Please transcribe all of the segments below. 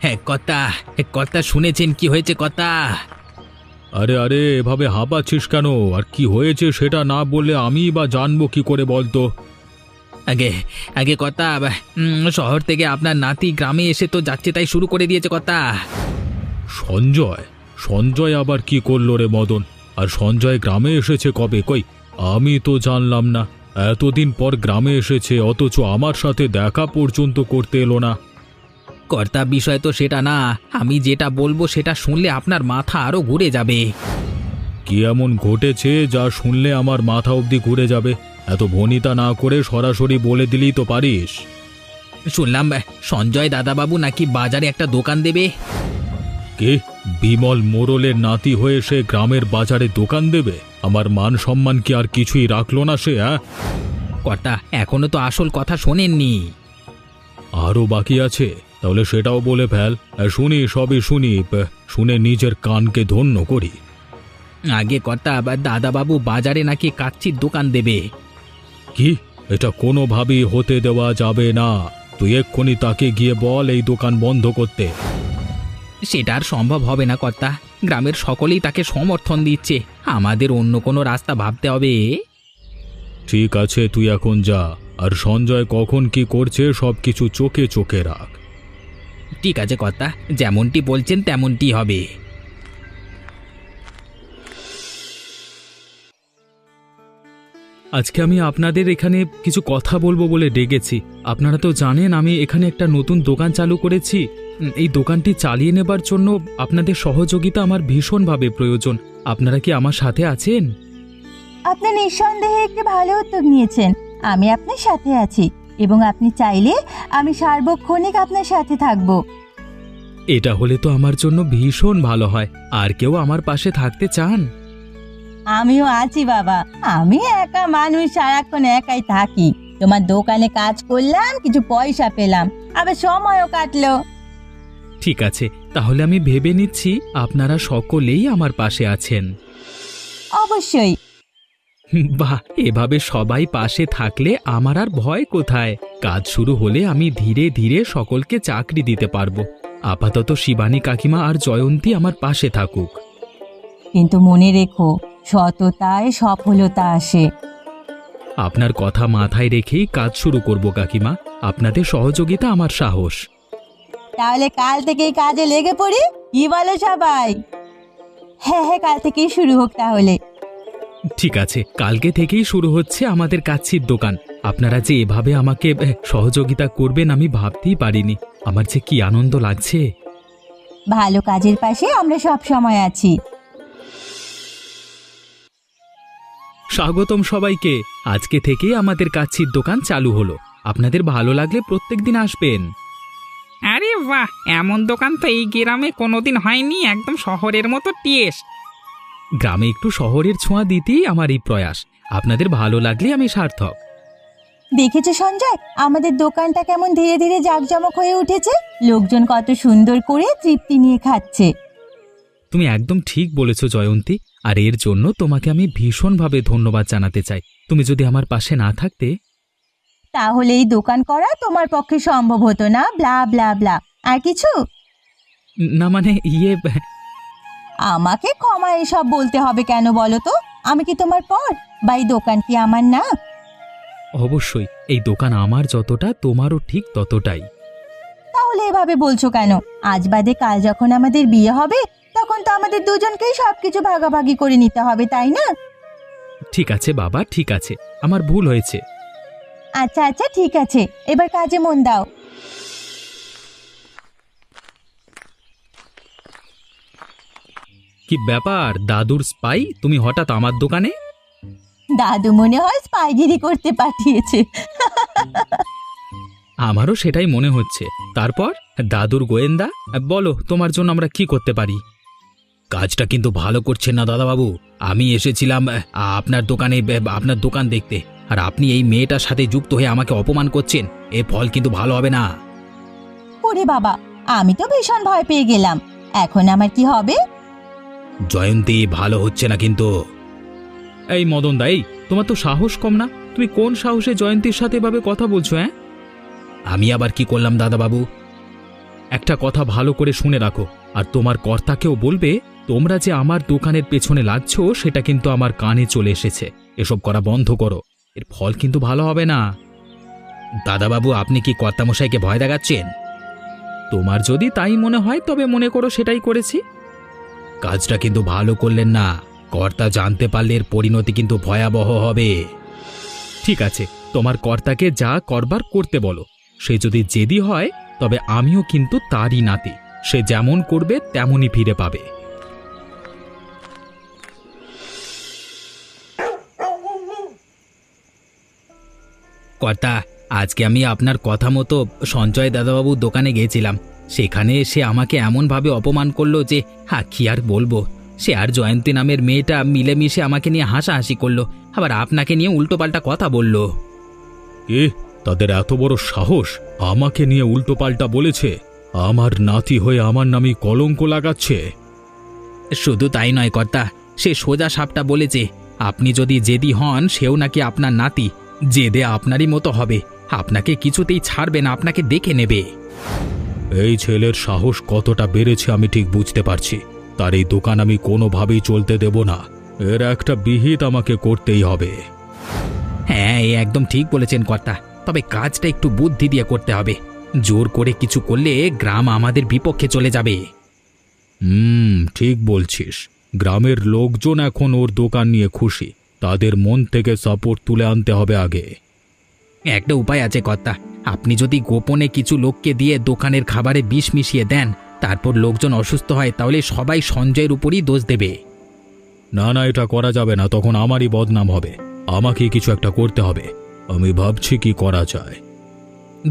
হ্যাঁ কর্তা, কর্তা শুনেছেন কি হয়েছে কর্তা? আরে আরে, এভাবে হাঁপাচ্ছিস কেন? আর কি হয়েছে সেটা না বললে আমি বা জানবো কি করে বলতো? আগে আগে কর্তা, শহর থেকে আপনার নাতি গ্রামে এসে তো যাচ্ছে তাই শুরু করে দিয়েছে কর্তা। সঞ্জয়? সঞ্জয় আবার কি করলো রে মদন? আর সঞ্জয় গ্রামে এসেছে কবে? কই, আমি তো জানলাম না। এতদিন পর গ্রামে এসেছে, অথচ আমার সাথে দেখা পর্যন্ত করতে এলো না। কর্তা বিষয় তো সেটা না, আমি যেটা বলবো সেটা শুনলে আপনার মাথা আরো ঘুরে যাবে। কি এমন ঘটেছে যা শুনলে আমার মাথা অবধি ঘুরে যাবে? এত ভনিতা না করে সরাসরি বলে দিলেই তো পারিস। শুনলাম সঞ্জয় দাদাবাবু নাকি বাজারে একটা দোকান দেবে। কে? বিমল মোড়লের নাতি হয়ে সে গ্রামের বাজারে দোকান দেবে? আমার মান সম্মান কি আর কিছুই রাখলো না সে? কর্তা এখনো তো আসল কথা শোনেননি। আরও বাকি আছে? তাহলে সেটাও বলে ফেল। শুনি, সবই শুনি, শুনে নিজের কানকে ধন্য করি। আগে কর্তা, দাদাবাবু বাজারে নাকি কাচ্চির দোকান দেবে। কি? এটা কোনোভাবেই হতে দেওয়া যাবে না। তুই এক্ষুনি তাকে গিয়ে বল এই দোকান বন্ধ করতে। সেটা আর সম্ভব হবে না কর্তা, গ্রামের সকলেই তাকে সমর্থন দিচ্ছে, আমাদের অন্য কোনো রাস্তা ভাবতে হবে। ঠিক আছে, তুই এখন যা। আর সঞ্জয় কখন কি করছে সবকিছু চোখে চোখে রাখ। ঠিক আছে কর্তা, যেমনটি বলছেন তেমনটি হবে। আজকে আমি আপনাদের এখানে কিছু কথা বলবো বলে ডেকেছি। আপনারা তো জানেন আমি এখানে একটা নতুন দোকান চালু করেছি। এই দোকানটি চালিয়ে নেবার জন্য আপনাদের সহযোগিতা আমার ভীষণভাবে প্রয়োজন। আপনারা কি আমার সাথে আছেন? আপনি নিঃসন্দেহে একটি ভালো উদ্যোগ নিয়েছেন। আমি আপনার সাথে আছি এবং আপনি চাইলে আমি সার্বক্ষণিক আপনার সাথে থাকব। এটা হলে তো আমার জন্য ভীষণ ভালো হয়। আর কেউ আমার পাশে থাকতে চান? আমিও আছি বাবা। আমি একা মানুষ, সারাক্ষণ একাই থাকি। তোমার দোকানে কাজ করলাম, কিছু পয়সা পেলাম, আবার সময়ও কাটলো। ঠিক আছে, তাহলে আমি ভেবে নিচ্ছি আপনারা সকলেই আমার পাশে আছেন। অবশ্যই। বাহ, এভাবে সবাই পাশে থাকলে আমার আর ভয় কোথায়? কাজ শুরু হলে আমি ধীরে ধীরে সকলকে চাকরি দিতে পারবো। আপাতত শিবানী কাকিমা আর জয়ন্তী আমার পাশে থাকুক। কিন্তু মনে রেখো, সততায় সফলতা আসে। আপনার কথা মাথায় রেখেই কাজ শুরু করব কাকিমা। আপনাদের সহযোগিতা আমার সাহস। তাহলে কাল থেকেই কাজে লেগে পড়ি, কি বলো সবাই? হ্যাঁ হ্যাঁ, কাল থেকেই শুরু হোক তাহলে। ঠিক আছে, কালকে থেকেই শুরু হচ্ছে আমাদের কাচ্চির দোকান। আপনারা যে এভাবে আমাকে সহযোগিতা করবেন আমি ভাবতেই পারিনি। আমার যে কি আনন্দ লাগছে। ভালো কাজের পাশে আমরা সব সময় আছি। স্বাগতম সবাইকে। আজকে থেকেই আমাদের কাচ্চির দোকান চালু হলো। আপনাদের ভালো লাগলে প্রত্যেকদিন আসবেন। আরে বাহ, এমন দোকান তো এই গ্রামে কোনোদিন হয়নি, একদম শহরের মতো টেস্ট। গ্রামে একটু শহরের ছোঁয়া দিতেই আমার এই প্রয়াস। আপনাদের ভালো লাগলে আমি সার্থক। দেখেছো সঞ্জয়, আমাদের দোকানটা কেমন ধীরে ধীরে জাঁকজমক হয়ে উঠেছে। লোকজন কত সুন্দর করে তৃপ্তি নিয়ে খাচ্ছে। তুমি একদম ঠিক বলেছ জয়ন্তী। আর এর জন্য তোমাকে আমি ভীষণভাবে ধন্যবাদ জানাতে চাই। তুমি যদি আমার পাশে না থাকতে তাহলে এই দোকান করা তোমার পক্ষে সম্ভব হতো না। ব্লা ব্লা ব্লা। আর কিছু না, মানে আমাকে ক্ষমা এসব বলতে হবে কেন বলো তো? আমি কি তোমার পর, বা এই দোকান কি আমার না? অবশ্যই এই দোকান আমার যতটা তোমারও ঠিক ততটাই। তাহলে এভাবে বলছো কেন? আজ বাদে কাল যখন আমাদের বিয়ে হবে তখন তো আমাদের দুজনকেই সবকিছু ভাগাভাগি করে নিতে হবে, তাই না? ঠিক আছে বাবা, ঠিক আছে, আমার ভুল হয়েছে। আচ্ছা আচ্ছা, ঠিক আছে, এবার কাজে মন দাও। কি ব্যাপার দাদুর স্পাই, তুমি হঠাৎ আমার দোকানে? দাদু মনে হয় স্পাইগিরি করতে পাঠিয়েছে। আমারও সেটাই মনে হচ্ছে। তারপর দাদুর গোয়েন্দা, বলো তোমার জন্য আমরা কি করতে পারি? কাজটা কিন্তু ভালো করছেন না দাদাবাবু। আমি এসেছিলাম আপনার দোকানে, আপনার দোকান দেখতে, আর আপনি এই মেয়েটার সাথে যুক্ত হয়ে আমাকে অপমান করছেন। এ ফল কিন্তু ভালো হবে না। ওরে বাবা, আমি তো ভীষণ ভয় পেয়ে গেলাম। এখন আমার কি হবে? জয়ন্তী, ভালো হচ্ছে না কিন্তু। এই মদন দা, তোমার তো সাহস কম না। তুমি কোন সাহসে জয়ন্তীর সাথে এভাবে কথা বলছো? আমি আবার কি করলাম দাদাবাবু? একটা কথা ভালো করে শুনে রাখো, আর তোমার কর্তাকেও বলবে তোমরা যে আমার দোকানের পেছনে লাগছো সেটা কিন্তু আমার কানে চলে এসেছে। এসব করা বন্ধ করো, এর ফল কিন্তু ভালো হবে না। দাদাবাবু, আপনি কি কর্তামশাইকে ভয় দেখাচ্ছেন? তোমার যদি তাই মনে হয় তবে মনে করো সেটাই করেছি। কাজটা কিন্তু ভালো করলেন না। কর্তা জানতে পারলে এর পরিণতি কিন্তু ভয়াবহ হবে। ঠিক আছে, তোমার কর্তাকে যা করবার করতে বলো। সে যদি জেদি হয় তবে আমিও কিন্তু তারই নাতি, সে যেমন করবে তেমনই ফিরে পাবে। কর্তা, আজকে আমি আপনার কথা মতো সঞ্জয় দাদাবাবুর দোকানে গিয়েছিলাম। সেখানে সে আমাকে এমনভাবে অপমান করলো যে কি আর বলবো। সে আর জয়ন্তী নামের মেয়েটা মিলেমিশে আমাকে নিয়ে হাসাহাসি করলো, আবার আপনাকে নিয়ে উল্টোপাল্টা কথা বলল। এ তাদের এত বড় সাহস আমাকে নিয়ে উল্টোপাল্টা বলেছে? আমার নাতি হয়ে আমার নামে কলঙ্ক লাগাচ্ছে। শুধু তাই নয় কর্তা, সে সোজা সাপটা বলেছে আপনি যদি জেদি হন সেও নাকি আপনার নাতি, জেদে আপনারই মতো হবে, আপনাকে কিছুতেই ছাড়বে না, আপনাকে দেখে নেবে। এই ছেলের সাহস কতটা বেড়েছে আমি ঠিক বুঝতে পারছি। তার এই দোকান আমি কোনোভাবেই চলতে দেব না। এর একটা বিহিত আমাকে করতেই হবে। হ্যাঁ, এ একদম ঠিক বলেছেন কর্তা, তবে কাজটা একটু বুদ্ধি দিয়ে করতে হবে। জোর করে কিছু করলে গ্রাম আমাদের বিপক্ষে চলে যাবে। ঠিক বলছিস। গ্রামের লোকজন এখন ওর দোকান নিয়ে খুশি, তাদের মন থেকে সাপোর্ট তুলে আনতে হবে আগে। একটা উপায় আছে কর্তা, আপনি যদি গোপনে কিছু লোককে দিয়ে দোকানের খাবারে বিষ মিশিয়ে দেন, তারপর লোকজন অসুস্থ হয়, তাহলে সবাই সঞ্জয়ের উপরই দোষ দেবে। না না, এটা করা যাবে না, তখন আমারই বদনাম হবে। আমাকে কিছু একটা করতে হবে। আমি ভাবছি কি করা যায়।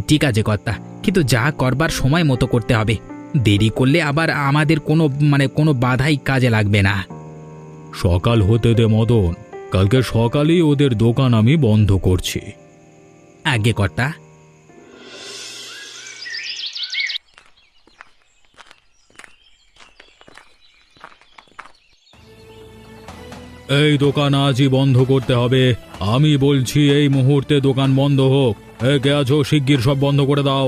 ঠিক আছে কর্তা, কিন্তু যা করবার সময় মতো করতে হবে। দেরি করলে আবার আমাদের কোনো বাধাই কাজে লাগবে না। সকাল হতে দে মদন, কালকে সকালেই ওদের দোকান আমি বন্ধ করছি। আগে কর্তা। এই দোকান আজই বন্ধ করতে হবে। আমি বলছি এই মুহূর্তে দোকান বন্ধ হোক। কে আছো, শিগগির সব বন্ধ করে দাও।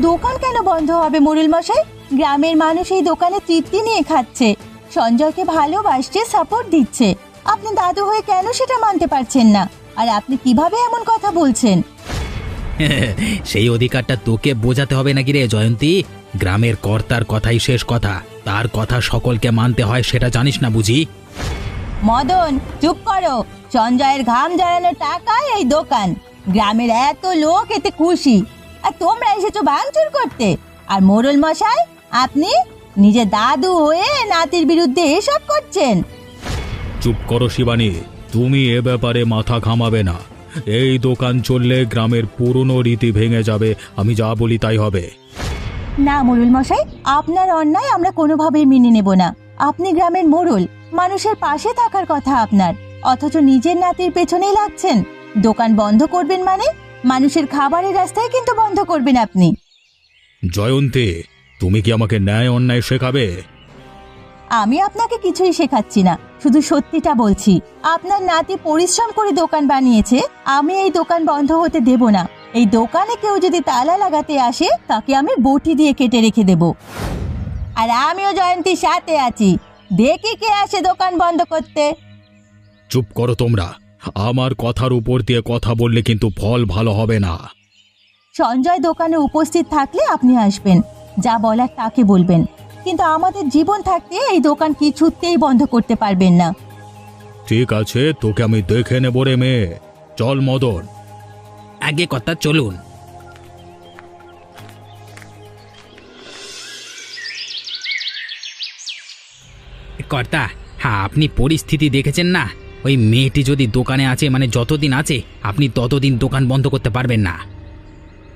দোকান কেন বন্ধ হবে মোড়ল মশাই? গ্রামের মানুষ এই দোকানে তৃপ্তি নিয়ে খাচ্ছে, সঞ্জয়কে ভালোবাসছে, সাপোর্ট দিচ্ছে। আপনি দাদু হয়ে কেন সেটা মানতে পারছেন না? আর আপনি কিভাবে এমন কথা বলছেন? সেই অধিকারটা তোকে বোঝাতে হবে নাকি রে জয়ন্তী? গ্রামের কর্তার কথাই শেষ কথা, তার কথা সকলকে মানতে হয়, সেটা জানিস না বুঝি? মদন, চুপ করো। সঞ্জয়ের ঘাম ঝরানোর টাকায় এই দোকান, গ্রামের এত লোক এতে খুশি, আর তোমরা এসেছো ভাঙচুর করতে। আর মোড়ল মশাই, আপনি নিজে দাদু হয়ে নাতির বিরুদ্ধে এসব করছেন। চুপ করো শিবানী, তুমি এ ব্যাপারে মাথা ঘামাবে না। এই দোকান চললে গ্রামের পুরনো রীতি ভেঙে যাবে। আমি যা বলি তাই হবে। না মোড়ল মশাই, আপনার অন্যায় আমরা কোনোভাবেই মেনে নেব না। আপনি গ্রামের মোড়ল, মানুষের পাশে থাকার কথা আপনার, অথচ নিজের নাতির পেছনেই লাগছেন। দোকান বন্ধ করবেন মানে মানুষের খাবারের রাস্তায় কিন্তু বন্ধ করবেন আপনি। জয়ন্তী, তুমি কি আমাকে ন্যায় অন্যায় শেখাবে? আমি আপনাকে কিছুই শেখাচ্ছি না, শুধু সত্যিটা বলছি। আপনার নাতি পরিশ্রম করে দোকান বানিয়েছে, আমি এই দোকান বন্ধ হতে দেব না। এই দোকানে কেউ যদি তালা লাগাতে আসে তাকে আমি বটি দিয়ে কেটে রেখে দেব। আর আমিও জয়ন্তীর সাথে আছি, দেখি কে আসে দোকান বন্ধ করতে। চুপ করো তোমরা। আমার কথার উপর দিয়ে কথা বললে কিন্তু ফল ভালো হবে না। সঞ্জয় দোকানে উপস্থিত থাকলে আপনি আসবেন, যা বলার তাকে বলবেন, কিন্তু আমাদের জীবন থাকতে এই দোকান কিছুতেই বন্ধ করতে পারবেন না। ঠিক আছে, তোকে আমি দেখে নেব রে মেয়ে। চল মদন। আগে কর্তা, চলুন। কর্তা, হ্যাঁ, আপনি পরিস্থিতি দেখেছেন না? ওই মেয়েটি যদি দোকানে আছে, মানে যতদিন আছে, আপনি ততদিন দোকান বন্ধ করতে পারবেন না।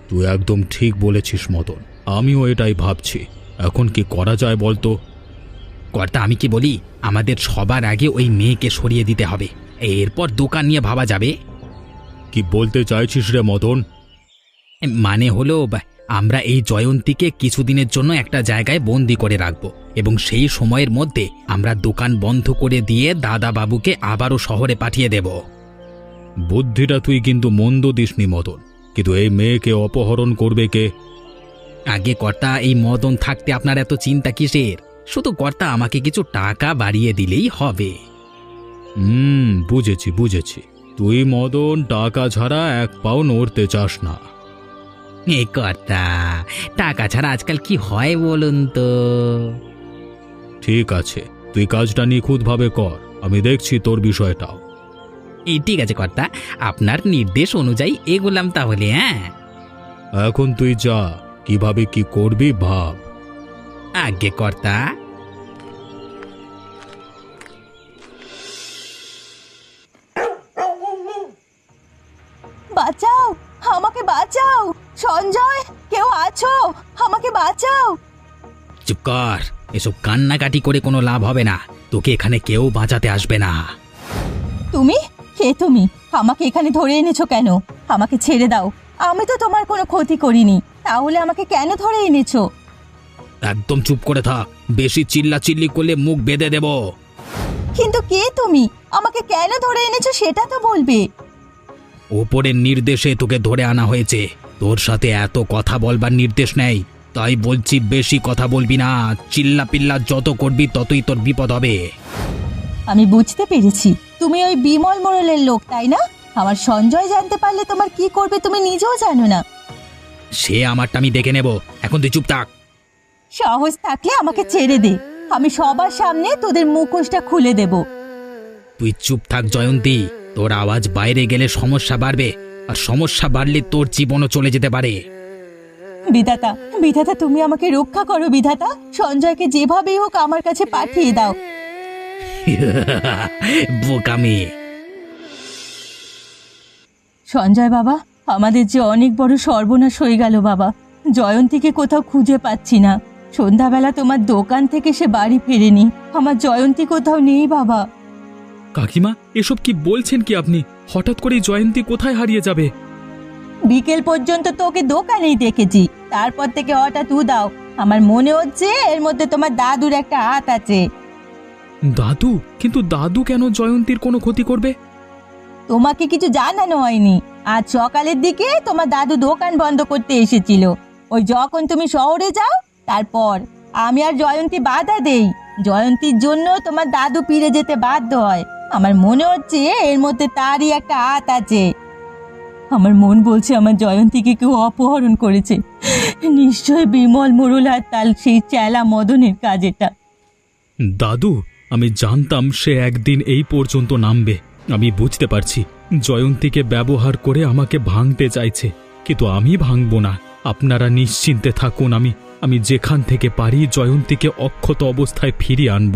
তুই একদম ঠিক বলেছিস মদন, আমিও এটাই ভাবছি। এখন কি করা যায় বলতো? কর্তা, আমি কি বলি, আমাদের সবার আগে ওই মেয়েকে সরিয়ে দিতে হবে, এরপর দোকান নিয়ে ভাবা যাবে। কি বলতে চাইছিস রে মদন? মানে হলো, আমরা এই জয়ন্তীকে কিছুদিনের জন্য একটা জায়গায় বন্দি করে রাখব, এবং সেই সময়ের মধ্যে আমরা দোকান বন্ধ করে দিয়ে দাদা বাবুকে আবারও শহরে পাঠিয়ে দেব। বুদ্ধিটা তুই কিন্তু মন্দ দিসনি মদন, কিন্তু এই মেয়েকে অপহরণ করবে কে? আগে কর্তা, এই মদন থাকতে আপনার এত চিন্তা কিসের? শুধু কর্তা আমাকে কিছু টাকা বাড়িয়ে দিলেই হবে। বুঝেছি বুঝেছি। তুই মদন টাকা ছাড়া এক পাও নড়তে চাস না। এ কর্তা, টাকা ছাড়া আজকাল কি হয় বলুন তো? ঠিক আছে, তুই কাজটা নিখুঁতভাবে কর, আমি দেখছি তোর বিষয়টাও। এই ঠিক আছে কর্তা, আপনার নির্দেশ অনুযায়ী এগোলাম তাহলে। হ্যাঁ, এখন তুই যা, কিভাবে কি করবি ভাব। আগে কর্তা। বাঁচাও, আমাকে বাঁচাও। সঞ্জয়, কেউ আছো? আমাকে বাঁচাও। চুপ কর, এসব কান্নাকাটি করে কোনো লাভ হবে না। তোকে এখানে কেউ বাঁচাতে আসবে না। তুমি কে? তুমি আমাকে এখানে ধরে এনেছো কেন? আমাকে ছেড়ে দাও, আমি তো তোমার কোনো ক্ষতি করিনি, তাহলে আমাকে কেন ধরে এনেছো? একদম চুপ করে থাক, বেশি চিল্লাচিল্লি করলে মুখ বেঁধে দেব। কিন্তু কে তুমি? আমাকে কেন ধরে এনেছো সেটা তো বলবে। ওপরের নির্দেশে তোকে ধরে আনা হয়েছে। তোর সাথে এত কথা বলবার নির্দেশ নেই, তাই বলছি বেশি কথা বলবি না। চিল্লা পিল্লা যত করবি ততই তোর বিপদ হবে। আমি বুঝতে পেরেছি, তুমি ওই বিমল মোড়লের লোক, তাই না? আমার সঞ্জয় জানতে পারলে তোমার কি করবে তুমি নিজেও জানো না। সে আমারটা আমি দেখে নেব, এখন তুই চুপ থাক। সাহস থাকলে আমাকে ছেড়ে দে, আমি সবার সামনে তোদের মুখোশটা খুলে দেব। তুই চুপ থাক জয়ন্তী, তোর আওয়াজ বাইরে গেলে সমস্যা বাড়বে, আর সমস্যা বাড়লে তোর জীবনও চলে যেতে পারে। বিধাতা, বিধাতা তুমি আমাকে রক্ষা করো বিধাতা। সঞ্জয়কে যেভাবেই হোক আমার কাছে পাঠিয়ে দাও। বোকামি। সঞ্জয় বাবা, আমাদের যে অনেক বড় সর্বনাশ হয়ে গেল বাবা। জয়ন্তীকে কোথাও খুঁজে পাচ্ছি না। সন্ধ্যাবেলা তোমার দোকান থেকে সে বাড়ি ফেরেনি। আমার জয়ন্তী কোথাও নেই বাবা। কাকিমা, এসব কি বলছেন কি আপনি? হঠাৎ করেই জয়ন্তী কোথায় হারিয়ে যাবে? বিকেল পর্যন্ত তোকে দোকানেই দেখেছি, তারপর থেকে হঠাৎ উদাও। আমার মনে হচ্ছে এর মধ্যে তোমার দাদুর একটা হাত আছে। দাদু? কিন্তু দাদু কেন জয়ন্তীর কোনো ক্ষতি করবে? তোমাকে কিছু জানানো হয়নি। আজ সকালের দিকে তোমার দাদু দোকান বন্ধ করতে এসেছিল। ওই যখন তুমি শহরে যাও তারপর আমি আর জয়ন্তী বাধা দেই। জয়ন্তীর জন্য তোমার দাদু ফিরে যেতে বাধ্য হয়। আমার মনে হচ্ছে এর মধ্যে তারই একটা হাত আছে। আমার মন বলছে আমার জয়ন্তীকে কেউ অপহরণ করেছে। নিশ্চয় বিমল মোড়ল আর তার সেই চেলা মদনের কাজ এটা। দাদু, আমি জানতাম সে একদিন এই পর্যন্ত নামবে। আমি বুঝতে পারছি জয়ন্তীকে ব্যবহার করে আমাকে ভাঙতে চাইছে, কিন্তু আমি ভাঙব না। আপনারা নিশ্চিন্তে থাকুন, আমি যেখান থেকে পারি জয়ন্তীকে অক্ষত অবস্থায় ফিরিয়ে আনব।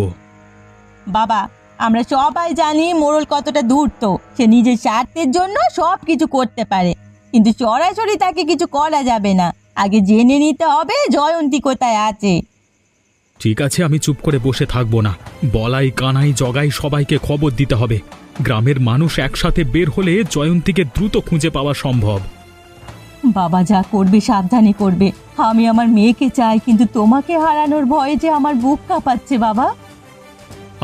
বাবা, আমরা সবাই জানি মোড়ল কতটা ধূর্ত। সে নিজের স্বার্থের জন্য সব কিছু করতে পারে, কিন্তু সরাসরি তাকে কিছু করা যাবে না। আগে জেনে নিতে হবে জয়ন্তী কোথায় আছে। ঠিক আছে, আমি চুপ করে বসে থাকবো না। বলাই, কানাই, জগাই সবাইকে খবর দিতে হবে। গ্রামের মানুষ একসাথে বের হলে জয়ন্তীকে দ্রুত খুঁজে পাওয়া সম্ভব। বাবা, যা করবে সাবধানে করবে। আমি আমার মেয়েকে চাই, কিন্তু তোমাকে হারানোর ভয়ে যে আমার বুক কাঁপাচ্ছে বাবা।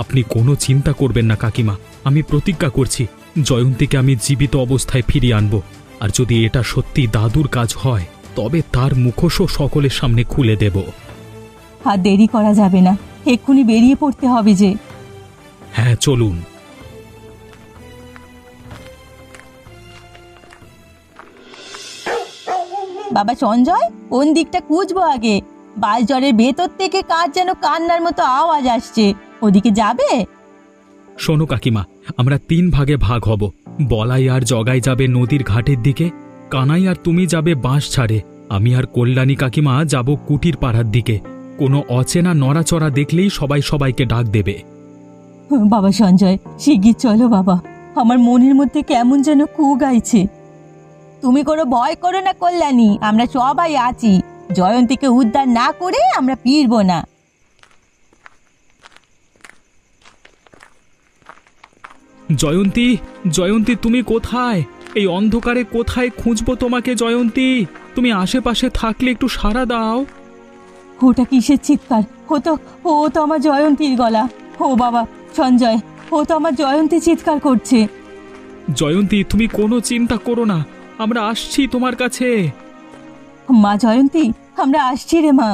আপনি কোনো চিন্তা করবেন না কাকিমা, আমি প্রতিজ্ঞা করছি জয়ন্তীকে আমি জীবিত অবস্থায় ফিরিয়ে আনব। আর যদি এটা সত্যি দাদুর কাজ হয় তবে তার মুখোশও সকলের সামনে খুলে দেব। আর দেরি করা যাবে না, এক্ষুনি বেরিয়ে পড়তে হবে যে। হ্যাঁ, চলুন। বাবা সঞ্জয়, কোন দিকটা খুঁজবো আগে? বাসজরের ভেতর থেকে কার যেন কান্নার মতো আওয়াজ আসছে, ওদিকে যাবে? শোনো কাকিমা, আমরা 3 ভাগে ভাগ হব। বলাই আর জগাই যাবে নদীর ঘাটের দিকে, কানাই আর তুমি যাবে বাঁশ ছাড়ে, আমি আর কল্যাণী কাকিমা যাব কুটির পাড়ার দিকে। কোনো অচেনা নড়াচড়া দেখলেই সবাই সবাইকে ডাক দেবে। বাবা সঞ্জয়, শিগগির চলো বাবা, আমার মনের মধ্যে কেমন যেন কু গাইছে। তুমি কোনো ভয় করো না কল্যাণী, আমরা সবাই আছি। জয়ন্তীকে উদ্ধার না করে আমরা ফিরবো না। জয়ন্তী, জয়ন্তী তুমি কোথায়? এই অন্ধকারে কোথায় খুঁজবো তোমাকে জয়ন্তী? তুমি আশেপাশে থাকলে একটু সাড়া দাও। ওটা কিসের চিৎকার? ও তো আমার জয়ন্তীর গলা। ও বাবা সঞ্জয়, ও তো আমার জয়ন্তী চিৎকার করছে। জয়ন্তী, তুমি কোনো চিন্তা করো না, আমরা আসছি তোমার কাছে। মা জয়ন্তী, আমরা আসছি রে মা।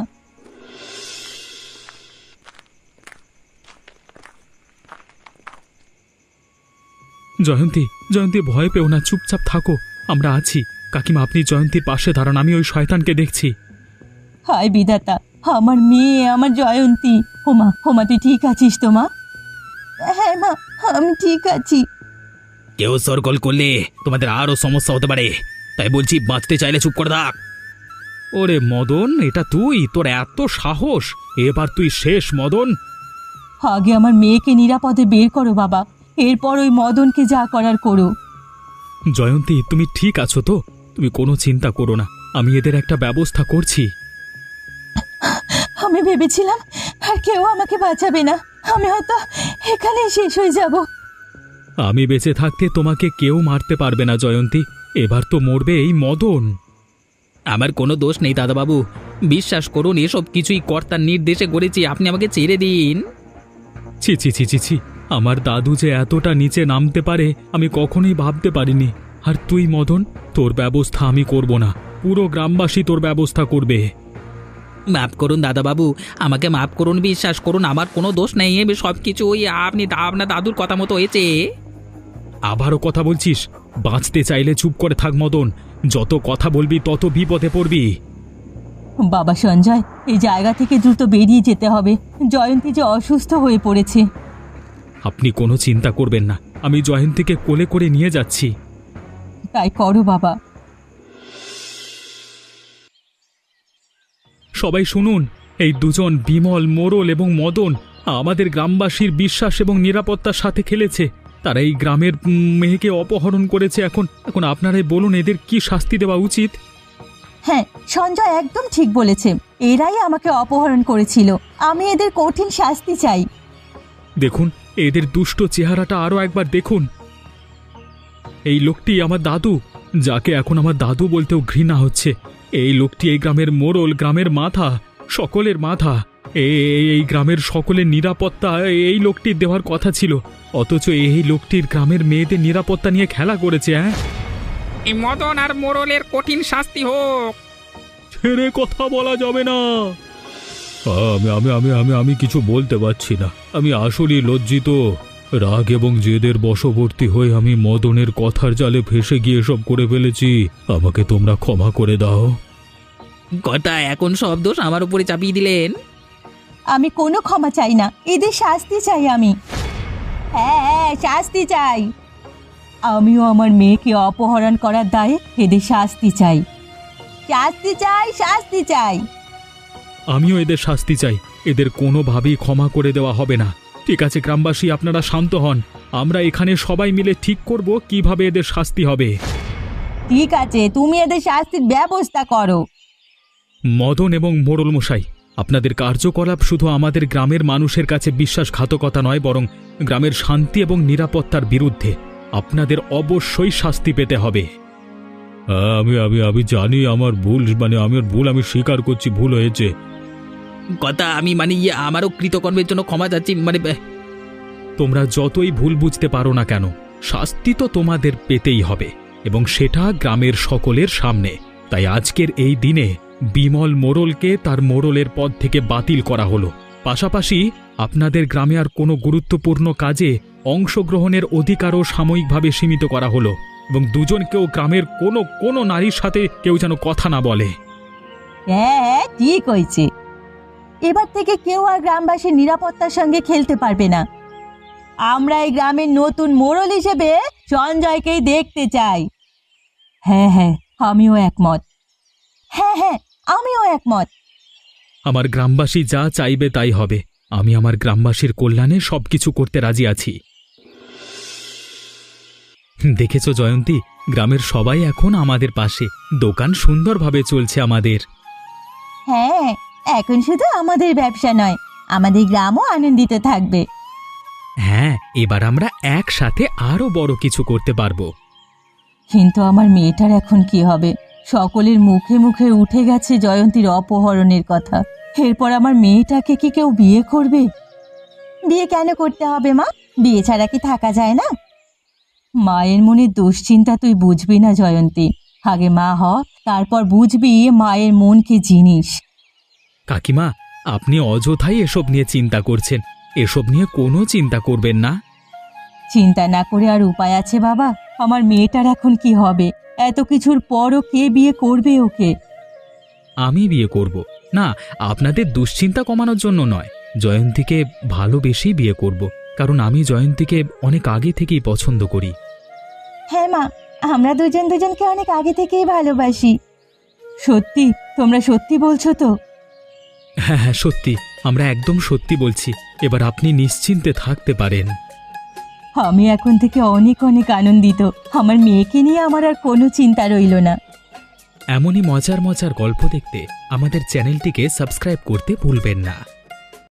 জয়ন্তী, জয়ন্তী ভয় পেও না, চুপচাপ থাকো, আমরা আছি। কাকিমা আপনি জয়ন্তীর পাশে দাঁড়ান, আমি ওই শয়তানকে দেখছি। হায় বিধাতা, আমার মেয়ে, আমার জয়ন্তী। হোমা তুই ঠিক আছিস তো মা? হ্যাঁ মা, আমি ঠিক আছি। কেউ সরকল করলে তোমাদের আরো সমস্যা হতে পারে, তাই বলছি বাঁচতে চাইলে চুপ করে থাক। ওরে মদন, এটা তুই? তোর এত সাহস! এবার তুই শেষ মদন। আগে আমার মেয়েকে নিরাপদে বের করো বাবা, এরপর ওই মদনকে যা করার করো। জয়ন্তী, তুমি ঠিক আছো তো? তুমি কোনো চিন্তা করো না, আমি এদের একটা ব্যবস্থা করছি। আমি ভেবেছিলাম আর কেউ আমাকে বাঁচাবে না, আমি হয়তো এখানেই শেষ হয়ে যাব। আমি বেঁচে থাকতে তোমাকে কেউ মারতে পারবে না জয়ন্তী, এবার তো মরবে এই মদন। আমার কোনো দোষ নেই দাদাবাবু, বিশ্বাস করুন এসব কিছুই কর্তার নির্দেশে করেছি, আপনি আমাকে ছেড়ে দিন। ছি ছি ছি ছি ছি, আমার দাদু যে এতটা নিচে নামতে পারে আমি কখনোই ভাবতে পারিনি। আর তুই মদন, তোর ব্যবস্থা আমি করব না, পুরো গ্রামবাসী তোর ব্যবস্থা করবে। মাফ করুন দাদাবাবু, আমাকে মাফ করুন, বিশ্বাস করুন আমার কোনো দোষ নেই, সব কিছু ওই আপনার দাদুর কথা মতো হয়েছে। আবারও কথা বলছিস? বাঁচতে চাইলে চুপ করে থাক মদন, যত কথা বলবি তত বিপদে পড়বি। বাবা সঞ্জয়, এই জায়গা থেকে দ্রুত বেরিয়ে যেতে হবে, জয়ন্তী যে অসুস্থ হয়ে পড়েছে। আপনি কোনো চিন্তা করবেন না, আমি জয়ন্তীকে কোলে করে নিয়ে যাচ্ছি। তাই করো বাবা। সবাই শুনুন, এই দুজন বিমল, মোড়ল এবং মদন আমাদের গ্রামবাসীর বিশ্বাস এবং নিরাপত্তার সাথে খেলেছে। তারা এই গ্রামের মেয়েকে অপহরণ করেছে। এখন আপনারাই বলুন এদের কি শাস্তি দেওয়া উচিত? হ্যাঁ, সঞ্জয় একদম ঠিক বলেছে, এরাই আমাকে অপহরণ করেছিল, আমি এদের কঠিন শাস্তি চাই। দেখুন এদের দুষ্ট চেহারাটা আরও একবার দেখুন। এই লোকটি আমার দাদু, যাকে এখন আমার দাদু বলতেও ঘৃণা হচ্ছে। এই লোকটি এই গ্রামের মোড়ল, গ্রামের মাথা, সকলের মাথা। এই গ্রামের সকলের নিরাপত্তা এই লোকটির দেওয়ার কথা ছিল, অথচ এই লোকটির গ্রামের মেয়েদের নিরাপত্তা নিয়ে খেলা করেছে। এই মদন আর মোড়লের কঠিন শাস্তি হোক। ছেড়ে কথা বলা যাবে না। আমি আমি আমি আমি আমি কিছু বলতে পারছি না, আমি আসলেই লজ্জিত। রাগ এবং জেদের বশবর্তী হয়ে আমি মদনের কথার জালে ফেসে গিয়ে সব করে ফেলেছি, আমাকে তোমরা ক্ষমা করে দাও। কর্তা এখন সব দোষ আমার উপরে চাপিয়ে দিলেন। আমি কোনো ক্ষমা চাই না, এদের শাস্তি চাই আমি। হ্যাঁ, শাস্তি চাই। আমিও আমার মেয়েকে অপহরণ করার দায়ে এদের শাস্তি চাই, শাস্তি চাই, শাস্তি চাই। আমিও এদের শাস্তি চাই, এদের কোনোভাবেই ক্ষমা করে দেওয়া হবে না। ঠিক আছে গ্রামবাসী, আপনারা শান্ত হন, আমরা এখানে সবাই মিলে ঠিক করব কিভাবে এদের শাস্তি হবে। ঠিক আছে, তুমি এদের শাস্তির ব্যবস্থা করো। মদন এবং মোড়ল মশাই, আপনাদের কার্যকলাপ শুধু আমাদের গ্রামের মানুষের কাছে বিশ্বাসঘাতকতা নয়, বরং গ্রামের শান্তি এবং নিরাপত্তার বিরুদ্ধে। আপনাদের অবশ্যই শাস্তি পেতে হবে। আমি আমি আমি জানি আমার ভুল, আমার ভুল, আমি স্বীকার করছি ভুল হয়েছে। কর্তা আমি আমারও কৃতকর্মের জন্য ক্ষমা চাচ্ছি। তোমরা যতই ভুল বুঝতে পারো না কেন, শাস্তি তো তোমাদের পেতেই হবে, এবং সেটা গ্রামের সকলের সামনে। তাই আজকের এই দিনে বিমল মোড়লকে তার মোড়লের পদ থেকে বাতিল করা হলো। পাশাপাশি আপনাদের গ্রামে আর কোনো গুরুত্বপূর্ণ কাজে অংশগ্রহণের অধিকারও সাময়িকভাবে সীমিত করা হলো, এবং দুজনকেও গ্রামের কোনো নারীর সাথে কেউ যেন কথা না বলে। হ্যাঁ, ঠিক হয়েছে। এবার থেকে কেউ আর গ্রামবাসীর নিরাপত্তার সঙ্গে খেলতে পারবে না। আমরা এই গ্রামের নতুন মোড়ল হিসেবে সঞ্জয়কেই দেখতে চাই। হ্যাঁ হ্যাঁ, আমিও একমত। হ্যাঁ হ্যাঁ, আমিও একমত। আমার গ্রামবাসী যা চাইবে তাই হবে। আমি আমার গ্রামবাসীর কল্যাণে সবকিছু করতে রাজি আছি। দেখেছো জয়ন্তী, গ্রামের সবাই এখন আমাদের পাশে, দোকান সুন্দরভাবে চলছে আমাদের। হ্যাঁ, এখন শুধু আমাদের ব্যবসা নয়, আমাদের গ্রামও আনন্দিত থাকবে। হ্যাঁ, এবার আমরা একসাথে আরো বড় কিছু করতে পারবো। কিন্তু আমার মেয়েটার এখন কি হবে? সকলের মুখে মুখে উঠে গেছে জয়ন্তীর অপহরণের কথা। এরপর আমার মেয়েটাকে কি কেউ বিয়ে করবে? বিয়ে কেন করতে হবে মা? বিয়ে ছাড়া কি থাকা যায় না? মায়ের মনে দুশ্চিন্তা তুই বুঝবি না জয়ন্তী। আগে মা হ, তারপর বুঝবি মায়ের মন কি জিনিস। কাকিমা, আপনি অযথাই এসব নিয়ে চিন্তা করছেন। এসব নিয়ে কোনো চিন্তা করবেন না। চিন্তা না করে আর উপায় আছে বাবা? আমার মেয়েটার এখন কি হবে? এত কিছুর পরও কে বিয়ে করবে ওকে? আমি বিয়ে করব না, আপনাদের দুশ্চিন্তা কমানোর জন্য নয়। জয়ন্তীকে ভালোবেসেই বিয়ে করব, কারণ আমি জয়ন্তীকে অনেক আগে থেকেই পছন্দ করি। হ্যাঁ মা, আমরা দুজন দুজনকে অনেক আগে থেকেই ভালোবাসি। সত্যি? তোমরা সত্যি বলছো তো? হ্যাঁ হ্যাঁ, সত্যি, আমরা একদম সত্যি বলছি। এবার আপনি নিশ্চিন্তে থাকতে পারেন। আমি এখন থেকে অনেক অনেক আনন্দিত। আমার মেয়েকে নিয়ে আমার আর কোনো চিন্তা রইল না। এমনই মজার মজার গল্প দেখতে আমাদের চ্যানেলটিকে সাবস্ক্রাইব করতে ভুলবেন না।